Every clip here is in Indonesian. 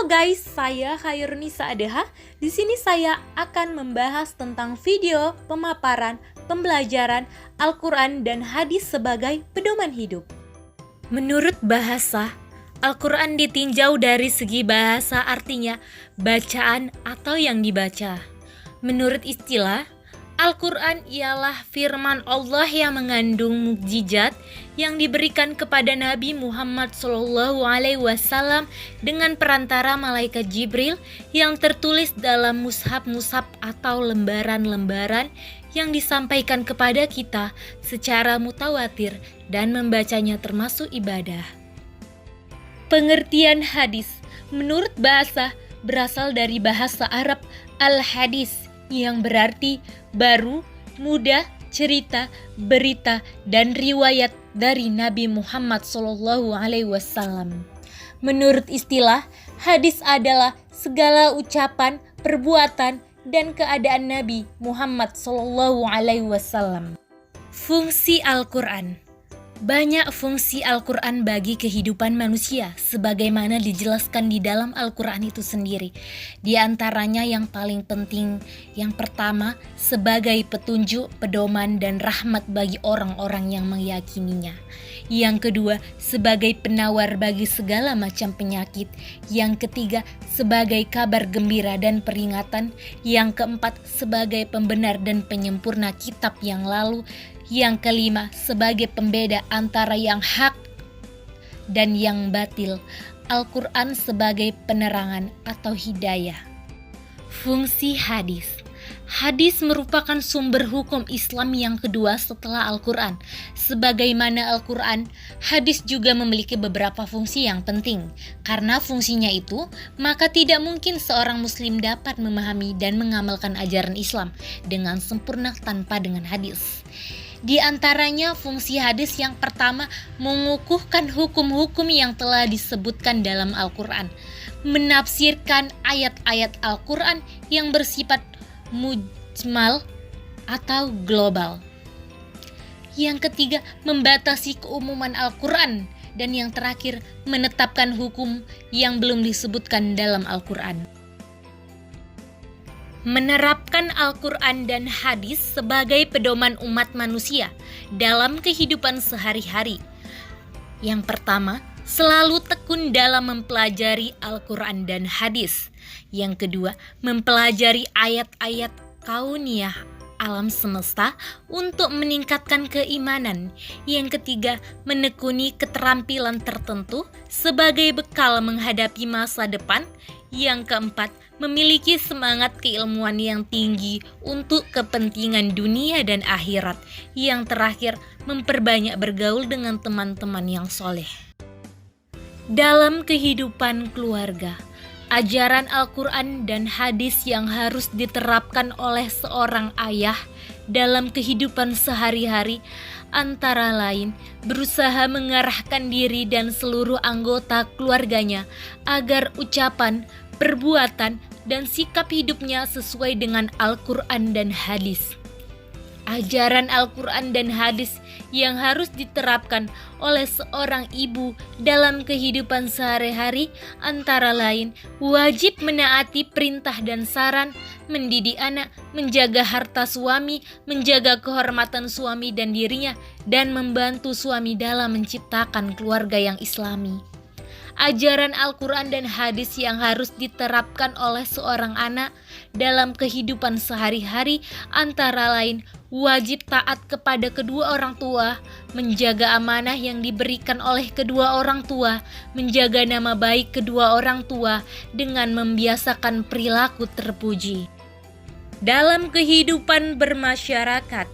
guys, saya Khairunisa Adeha. Di sini saya akan membahas tentang video pemaparan pembelajaran Al-Quran dan hadis sebagai pedoman hidup. Menurut bahasa, Al-Quran ditinjau dari segi bahasa, artinya bacaan atau yang dibaca. Menurut istilah, Al-Quran ialah firman Allah yang mengandung mukjizat yang diberikan kepada Nabi Muhammad SAW dengan perantara malaikat Jibril yang tertulis dalam mushaf-mushaf atau lembaran-lembaran yang disampaikan kepada kita secara mutawatir dan membacanya termasuk ibadah. Pengertian hadis menurut bahasa berasal dari bahasa Arab al-hadis yang berarti baru, mudah, cerita, berita, dan riwayat dari Nabi Muhammad SAW. Menurut istilah, hadis adalah segala ucapan, perbuatan, dan keadaan Nabi Muhammad SAW. Fungsi Al-Quran. Banyak fungsi Al-Quran bagi kehidupan manusia, sebagaimana dijelaskan di dalam Al-Quran itu sendiri. Di antaranya yang paling penting, yang pertama, sebagai petunjuk, pedoman, dan rahmat bagi orang-orang yang meyakininya. Yang kedua, sebagai penawar bagi segala macam penyakit. Yang ketiga, sebagai kabar gembira dan peringatan. Yang keempat, sebagai pembenar dan penyempurna kitab yang lalu. Yang kelima, sebagai pembeda antara yang hak dan yang batil. Al-Quran sebagai penerangan atau hidayah. Fungsi hadis. Hadis merupakan sumber hukum Islam yang kedua setelah Al-Quran. Sebagaimana Al-Quran, hadis juga memiliki beberapa fungsi yang penting. Karena fungsinya itu, maka tidak mungkin seorang muslim dapat memahami dan mengamalkan ajaran Islam dengan sempurna tanpa dengan hadis. Di antaranya fungsi hadis yang pertama, mengukuhkan hukum-hukum yang telah disebutkan dalam Al-Quran, menafsirkan ayat-ayat Al-Quran yang bersifat mujmal atau global. Yang ketiga, membatasi keumuman Al-Quran, dan yang terakhir, menetapkan hukum yang belum disebutkan dalam Al-Quran. Menerapkan Al-Quran dan hadis sebagai pedoman umat manusia dalam kehidupan sehari-hari. Yang pertama, selalu tekun dalam mempelajari Al-Quran dan hadis. Yang kedua, mempelajari ayat-ayat kauniyah alam semesta untuk meningkatkan keimanan. Yang ketiga, menekuni keterampilan tertentu sebagai bekal menghadapi masa depan. Yang keempat, memiliki semangat keilmuan yang tinggi untuk kepentingan dunia dan akhirat. Yang terakhir, memperbanyak bergaul dengan teman-teman yang soleh. Dalam kehidupan keluarga, ajaran Al-Quran dan hadis yang harus diterapkan oleh seorang ayah dalam kehidupan sehari-hari antara lain berusaha mengarahkan diri dan seluruh anggota keluarganya agar ucapan, perbuatan, dan sikap hidupnya sesuai dengan Al-Quran dan hadis. Ajaran Al-Quran dan hadis yang harus diterapkan oleh seorang ibu dalam kehidupan sehari-hari antara lain wajib menaati perintah dan saran, mendidik anak, menjaga harta suami, menjaga kehormatan suami dan dirinya, dan membantu suami dalam menciptakan keluarga yang islami. Ajaran Al-Quran dan hadis yang harus diterapkan oleh seorang anak dalam kehidupan sehari-hari antara lain wajib taat kepada kedua orang tua, menjaga amanah yang diberikan oleh kedua orang tua, menjaga nama baik kedua orang tua dengan membiasakan perilaku terpuji. Dalam kehidupan bermasyarakat,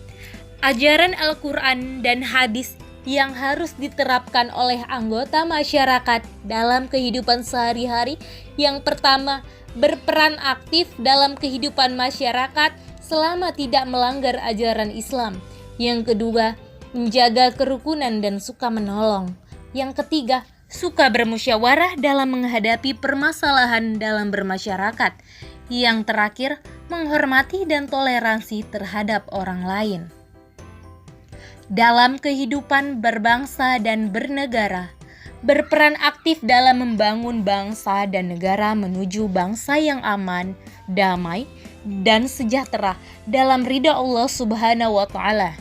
ajaran Al-Quran dan hadis yang harus diterapkan oleh anggota masyarakat dalam kehidupan sehari-hari. Yang pertama, berperan aktif dalam kehidupan masyarakat selama tidak melanggar ajaran Islam. Yang kedua, menjaga kerukunan dan suka menolong. Yang ketiga, suka bermusyawarah dalam menghadapi permasalahan dalam bermasyarakat. Yang terakhir, menghormati dan toleransi terhadap orang lain. Dalam kehidupan berbangsa dan bernegara, berperan aktif dalam membangun bangsa dan negara menuju bangsa yang aman, damai, dan sejahtera dalam ridha Allah Subhanahu wa Ta'ala.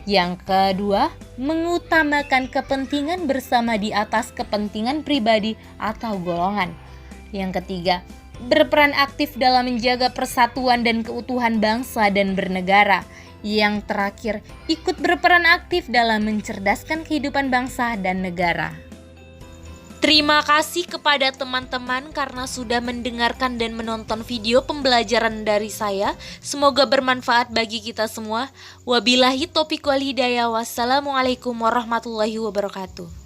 Yang kedua, mengutamakan kepentingan bersama di atas kepentingan pribadi atau golongan. Yang ketiga, berperan aktif dalam menjaga persatuan dan keutuhan bangsa dan bernegara. Yang terakhir, ikut berperan aktif dalam mencerdaskan kehidupan bangsa dan negara. Terima kasih kepada teman-teman karena sudah mendengarkan dan menonton video pembelajaran dari saya. Semoga bermanfaat bagi kita semua. Wabillahi taufiq wal hidayah. Wassalamualaikum warahmatullahi wabarakatuh.